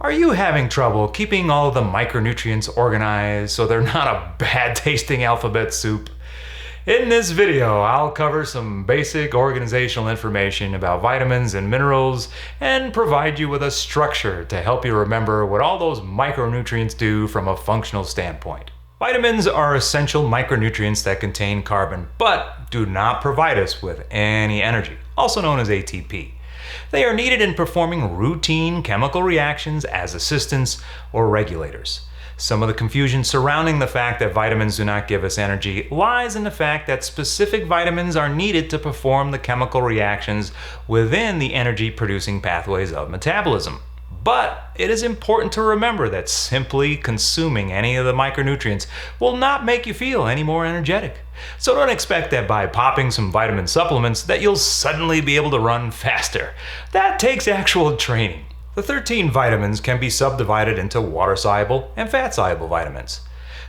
Are you having trouble keeping all of the micronutrients organized so they're not a bad tasting alphabet soup? In this video, I'll cover some basic organizational information about vitamins and minerals and provide you with a structure to help you remember what all those micronutrients do from a functional standpoint. Vitamins are essential micronutrients that contain carbon, but do not provide us with any energy, also known as ATP. They are needed in performing routine chemical reactions as assistants or regulators. Some of the confusion surrounding the fact that vitamins do not give us energy lies in the fact that specific vitamins are needed to perform the chemical reactions within the energy-producing pathways of metabolism. But it is important to remember that simply consuming any of the micronutrients will not make you feel any more energetic. So don't expect that by popping some vitamin supplements that you'll suddenly be able to run faster. That takes actual training. The 13 vitamins can be subdivided into water-soluble and fat-soluble vitamins.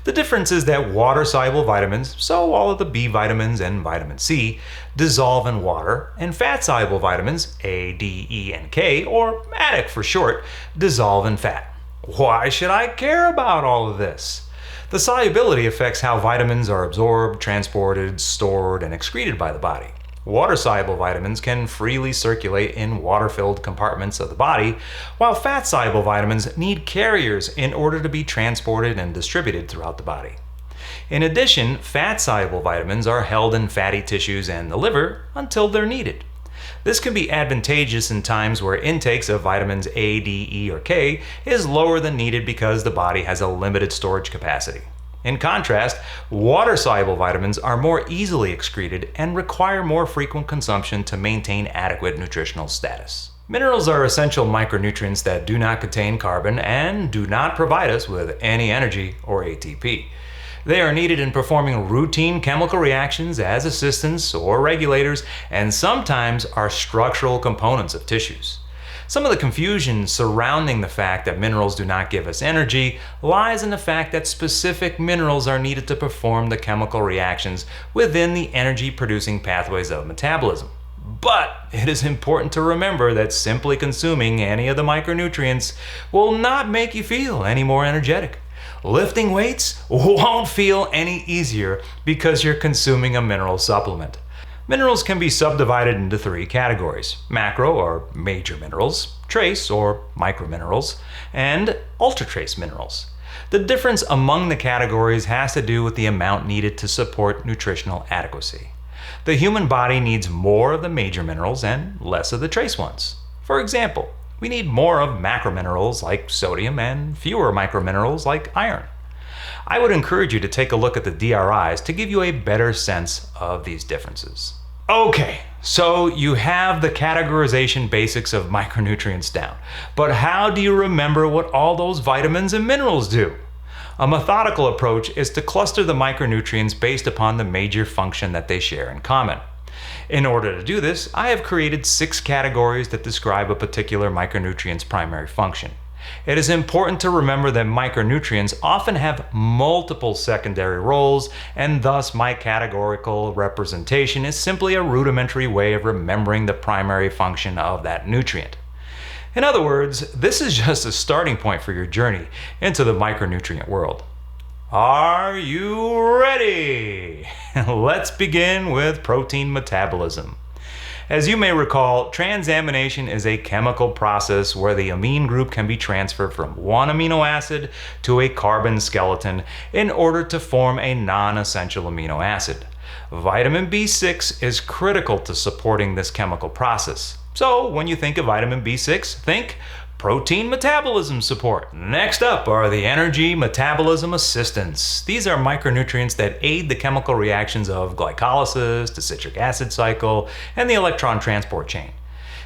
The difference is that water-soluble vitamins, so all of the B vitamins and vitamin C, dissolve in water, and fat-soluble vitamins, A, D, E, and K, or ADIC for short, dissolve in fat. Why should I care about all of this? The solubility affects how vitamins are absorbed, transported, stored, and excreted by the body. Water-soluble vitamins can freely circulate in water-filled compartments of the body, while fat-soluble vitamins need carriers in order to be transported and distributed throughout the body. In addition, fat-soluble vitamins are held in fatty tissues and the liver until they're needed. This can be advantageous in times where intakes of vitamins A, D, E, or K is lower than needed because the body has a limited storage capacity. In contrast, water-soluble vitamins are more easily excreted and require more frequent consumption to maintain adequate nutritional status. Minerals are essential micronutrients that do not contain carbon and do not provide us with any energy or ATP. They are needed in performing routine chemical reactions as assistants or regulators and sometimes are structural components of tissues. Some of the confusion surrounding the fact that minerals do not give us energy lies in the fact that specific minerals are needed to perform the chemical reactions within the energy-producing pathways of metabolism. But it is important to remember that simply consuming any of the micronutrients will not make you feel any more energetic. Lifting weights won't feel any easier because you're consuming a mineral supplement. Minerals can be subdivided into 3 categories: macro or major minerals, trace or microminerals, and ultratrace minerals. The difference among the categories has to do with the amount needed to support nutritional adequacy. The human body needs more of the major minerals and less of the trace ones. For example, we need more of macrominerals like sodium and fewer microminerals like iron. I would encourage you to take a look at the DRIs to give you a better sense of these differences. Okay, so you have the categorization basics of micronutrients down, but how do you remember what all those vitamins and minerals do? A methodical approach is to cluster the micronutrients based upon the major function that they share in common. In order to do this, I have created 6 categories that describe a particular micronutrient's primary function. It is important to remember that micronutrients often have multiple secondary roles, and thus my categorical representation is simply a rudimentary way of remembering the primary function of that nutrient. In other words, this is just a starting point for your journey into the micronutrient world. Are you ready? Let's begin with protein metabolism. As you may recall, transamination is a chemical process where the amine group can be transferred from one amino acid to a carbon skeleton in order to form a non-essential amino acid. Vitamin B6 is critical to supporting this chemical process. So when you think of vitamin B6, think protein metabolism support. Next up are the energy metabolism assistants. These are micronutrients that aid the chemical reactions of glycolysis, the citric acid cycle, and the electron transport chain.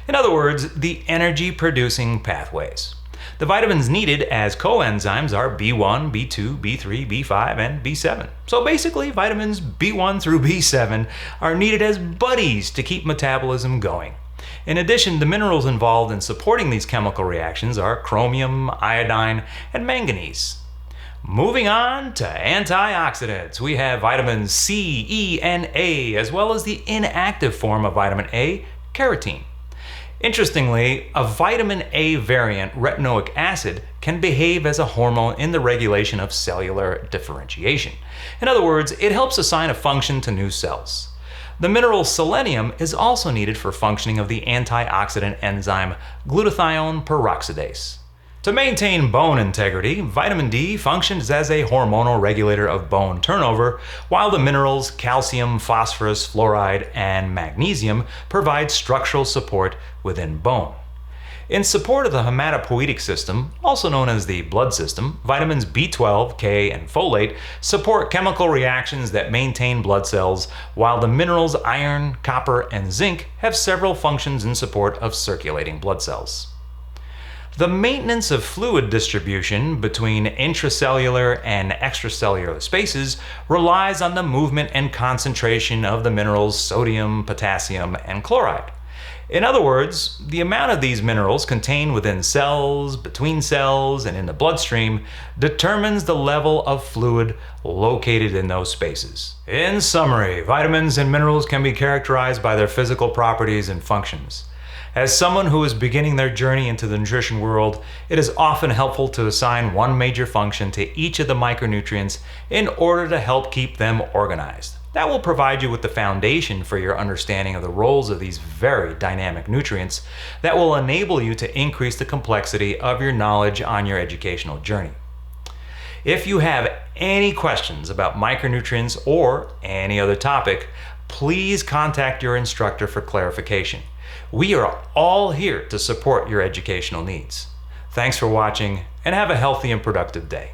In other words, the energy-producing pathways. The vitamins needed as coenzymes are B1, B2, B3, B5, and B7. So basically, vitamins B1 through B7 are needed as buddies to keep metabolism going. In addition, the minerals involved in supporting these chemical reactions are chromium, iodine, and manganese. Moving on to antioxidants, we have vitamins C, E, and A, as well as the inactive form of vitamin A, carotene. Interestingly, a vitamin A variant retinoic acid can behave as a hormone in the regulation of cellular differentiation. In other words, it helps assign a function to new cells. The mineral selenium is also needed for functioning of the antioxidant enzyme glutathione peroxidase. To maintain bone integrity, vitamin D functions as a hormonal regulator of bone turnover, while the minerals calcium, phosphorus, fluoride, and magnesium provide structural support within bone. In support of the hematopoietic system, also known as the blood system, vitamins B12, K, and folate support chemical reactions that maintain blood cells, while the minerals iron, copper, and zinc have several functions in support of circulating blood cells. The maintenance of fluid distribution between intracellular and extracellular spaces relies on the movement and concentration of the minerals sodium, potassium, and chloride. In other words, the amount of these minerals contained within cells, between cells, and in the bloodstream determines the level of fluid located in those spaces. In summary, vitamins and minerals can be characterized by their physical properties and functions. As someone who is beginning their journey into the nutrition world, it is often helpful to assign one major function to each of the micronutrients in order to help keep them organized. That will provide you with the foundation for your understanding of the roles of these very dynamic nutrients that will enable you to increase the complexity of your knowledge on your educational journey. If you have any questions about micronutrients or any other topic, please contact your instructor for clarification. We are all here to support your educational needs. Thanks for watching, and have a healthy and productive day.